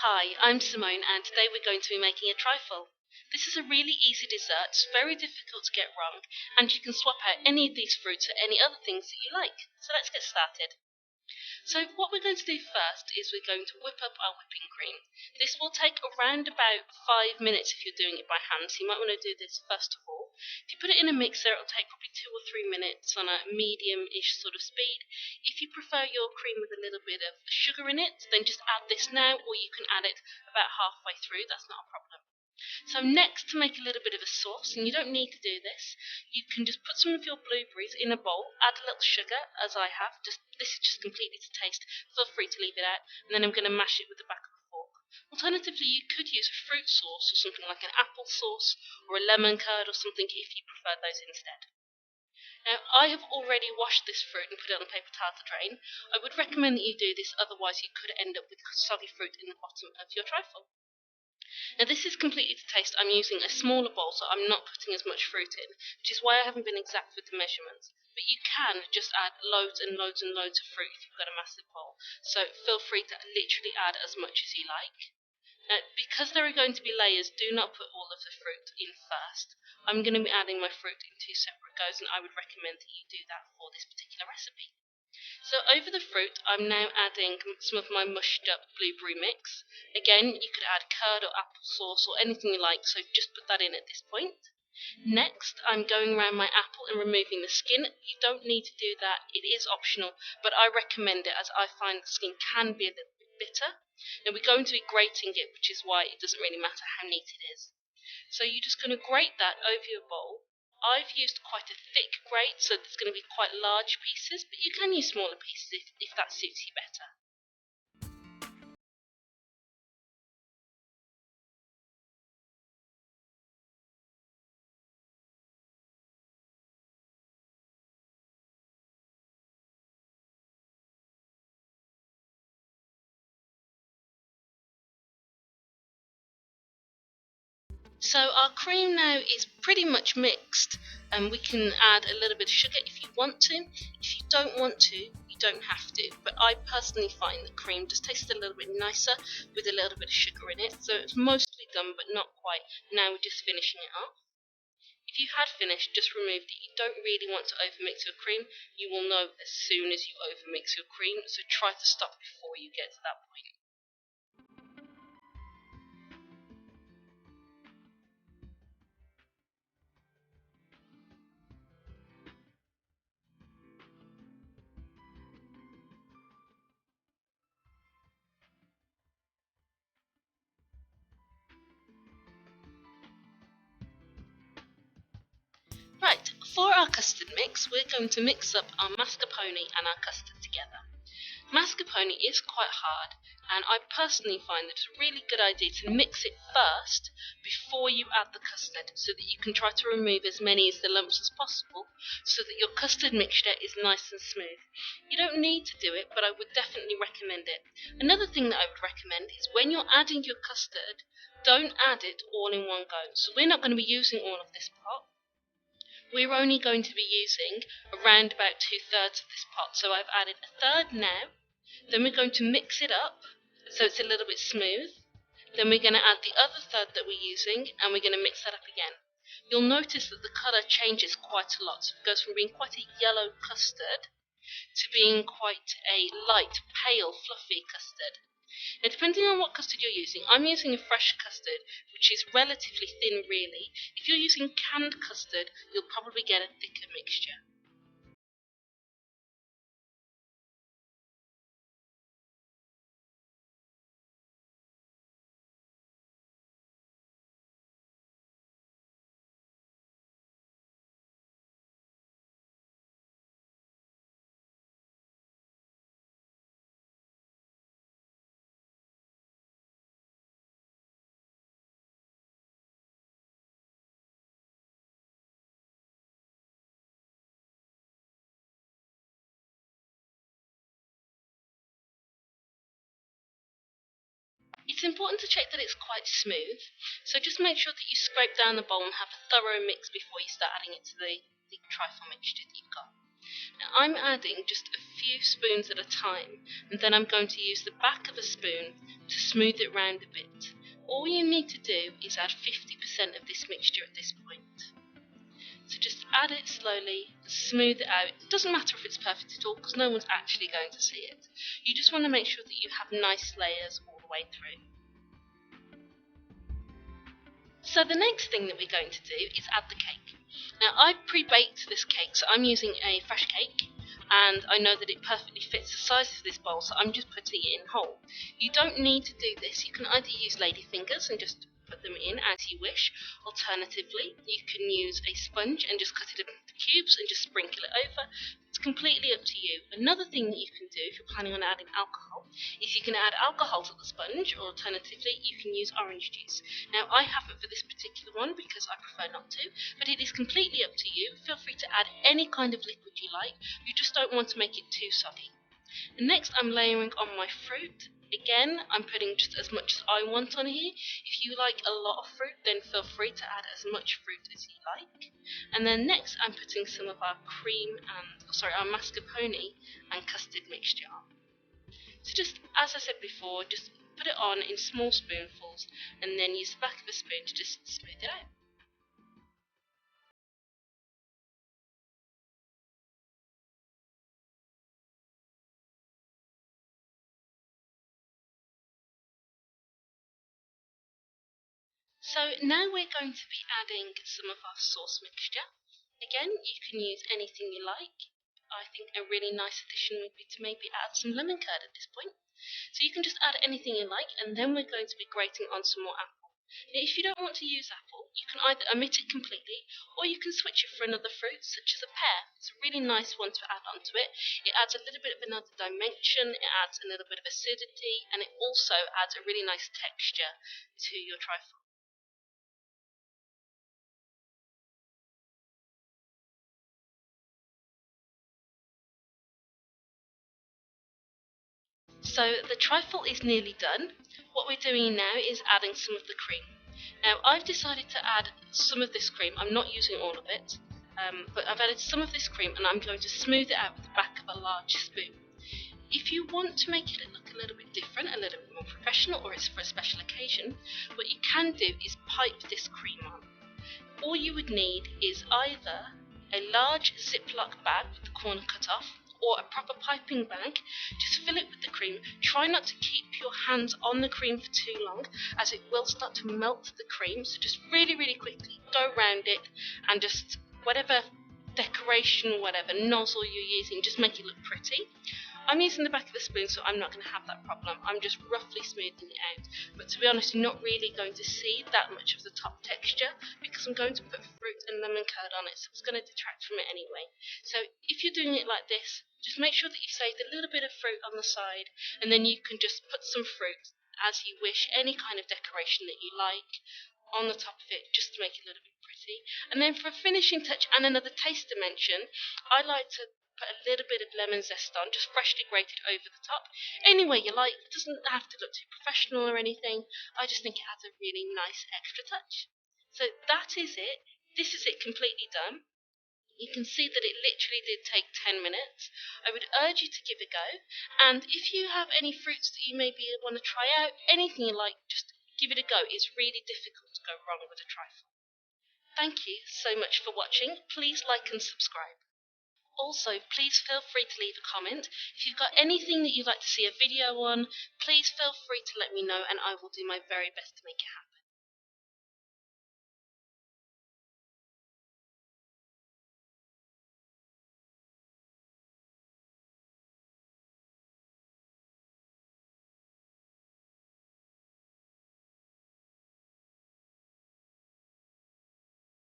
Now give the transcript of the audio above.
Hi, I'm Simone, and today we're going to be making a trifle. This is a really easy dessert, it's very difficult to get wrong, and you can swap out any of these fruits for any other things that you like. So let's get started. So what we're going to do first is we're going to whip up our whipping cream. This will take around about 5 minutes if you're doing it by hand, so you might want to do this first of all. If you put it in a mixer, it'll take probably 2 or 3 minutes on a medium-ish sort of speed. If you prefer your cream with a little bit of sugar in it, then just add this now, or you can add it about halfway through, that's not a problem. So next, to make a little bit of a sauce, and you don't need to do this, you can just put some of your blueberries in a bowl, add a little sugar, as I have. This is just completely to taste. Feel free to leave it out, and then I'm going to mash it with the back of a fork. Alternatively, you could use a fruit sauce or something like an applesauce or a lemon curd or something if you prefer those instead. Now, I have already washed this fruit and put it on a paper towel to drain. I would recommend that you do this, otherwise you could end up with soggy fruit in the bottom of your trifle. Now this is completely to taste. I'm using a smaller bowl, so I'm not putting as much fruit in, which is why I haven't been exact with the measurements. But you can just add loads and loads and loads of fruit if you've got a massive bowl. So feel free to literally add as much as you like. Now, because there are going to be layers, do not put all of the fruit in first. I'm going to be adding my fruit in 2 separate goes, and I would recommend that you do that for this particular recipe. So over the fruit, I'm now adding some of my mushed up blueberry mix. Again, you could add curd or applesauce or anything you like, so just put that in at this point. Next, I'm going around my apple and removing the skin. You don't need to do that, it is optional, but I recommend it as I find the skin can be a little bit bitter. Now we're going to be grating it, which is why it doesn't really matter how neat it is. So you're just going to grate that over your bowl. I've used quite a thick grate, so there's going to be quite large pieces, but you can use smaller pieces if that suits you better. So our cream now is pretty much mixed, and we can add a little bit of sugar if you want to. If you don't want to, you don't have to, but I personally find that cream just tastes a little bit nicer with a little bit of sugar in it. So it's mostly done, but not quite. Now we're just finishing it off. If you had finished, just removed it. You don't really want to overmix your cream. You will know as soon as you overmix your cream, so try to stop before you get to that point. Right, for our custard mix, we're going to mix up our mascarpone and our custard together. Mascarpone is quite hard, and I personally find that it's a really good idea to mix it first before you add the custard, so that you can try to remove as many of the lumps as possible, so that your custard mixture is nice and smooth. You don't need to do it, but I would definitely recommend it. Another thing that I would recommend is when you're adding your custard, don't add it all in one go. So we're not going to be using all of this pot. We're only going to be using around about 2/3 of this pot. So I've added a third now. Then we're going to mix it up so it's a little bit smooth. Then we're going to add the other third that we're using, and we're going to mix that up again. You'll notice that the colour changes quite a lot. So it goes from being quite a yellow custard to being quite a light, pale, fluffy custard. Now, depending on what custard you're using, I'm using a fresh custard, which is relatively thin really. If you're using canned custard, you'll probably get a thicker mixture. It's important to check that it's quite smooth, so just make sure that you scrape down the bowl and have a thorough mix before you start adding it to the trifle mixture that you've got. Now I'm adding just a few spoons at a time, and then I'm going to use the back of a spoon to smooth it round a bit. All you need to do is add 50% of this mixture at this point. So just add it slowly, smooth it out. It doesn't matter if it's perfect at all because no one's actually going to see it. You just want to make sure that you have nice layers all the way through. So the next thing that we're going to do is add the cake. Now I've pre-baked this cake, so I'm using a fresh cake, and I know that it perfectly fits the size of this bowl, so I'm just putting it in whole. You don't need to do this. You can either use lady fingers and just put them in as you wish. Alternatively, you can use a sponge and just cut it into cubes and just sprinkle it over. It's completely up to you. Another thing that you can do if you're planning on adding alcohol is you can add alcohol to the sponge, or alternatively you can use orange juice. Now I haven't for this particular one because I prefer not to, but it is completely up to you. Feel free to add any kind of liquid you like. You just don't want to make it too soggy. And next I'm layering on my fruit. Again, I'm putting just as much as I want on here. If you like a lot of fruit, then feel free to add as much fruit as you like. And then next I'm putting some of our our mascarpone and custard mixture on. So just as I said before, just put it on in small spoonfuls and then use the back of a spoon to just smooth it out. So now we're going to be adding some of our sauce mixture. Again, you can use anything you like. I think a really nice addition would be to maybe add some lemon curd at this point. So you can just add anything you like, and then we're going to be grating on some more apple. Now, if you don't want to use apple, you can either omit it completely, or you can switch it for another fruit, such as a pear. It's a really nice one to add onto it. It adds a little bit of another dimension, it adds a little bit of acidity, and it also adds a really nice texture to your trifle. So the trifle is nearly done. What we're doing now is adding some of the cream. Now I've decided to add some of this cream. I'm not using all of it, but I've added some of this cream and I'm going to smooth it out with the back of a large spoon. If you want to make it look a little bit different, a little bit more professional, or it's for a special occasion, what you can do is pipe this cream on. All you would need is either a large Ziploc bag with the corner cut off, or a proper piping bag. Just fill it with the cream. Try not to keep your hands on the cream for too long, as it will start to melt the cream. So just really, really quickly go around it and just whatever decoration, whatever nozzle you're using, just make it look pretty. I'm using the back of the spoon, so I'm not going to have that problem. I'm just roughly smoothing it out. But to be honest, you're not really going to see that much of the top texture because I'm going to put fruit and lemon curd on it, so it's going to detract from it anyway. So if you're doing it like this, just make sure that you've saved a little bit of fruit on the side, and then you can just put some fruit as you wish, any kind of decoration that you like on the top of it, just to make it a little bit pretty. And then for a finishing touch and another taste dimension, I like to put a little bit of lemon zest on, just freshly grated over the top. Any way you like, it doesn't have to look too professional or anything. I just think it adds a really nice extra touch. So that is it. This is it completely done. You can see that it literally did take 10 minutes. I would urge you to give it a go. And if you have any fruits that you maybe want to try out, anything you like, just give it a go. It's really difficult to go wrong with a trifle. Thank you so much for watching. Please like and subscribe. Also, please feel free to leave a comment. If you've got anything that you'd like to see a video on, please feel free to let me know and I will do my very best to make it happen.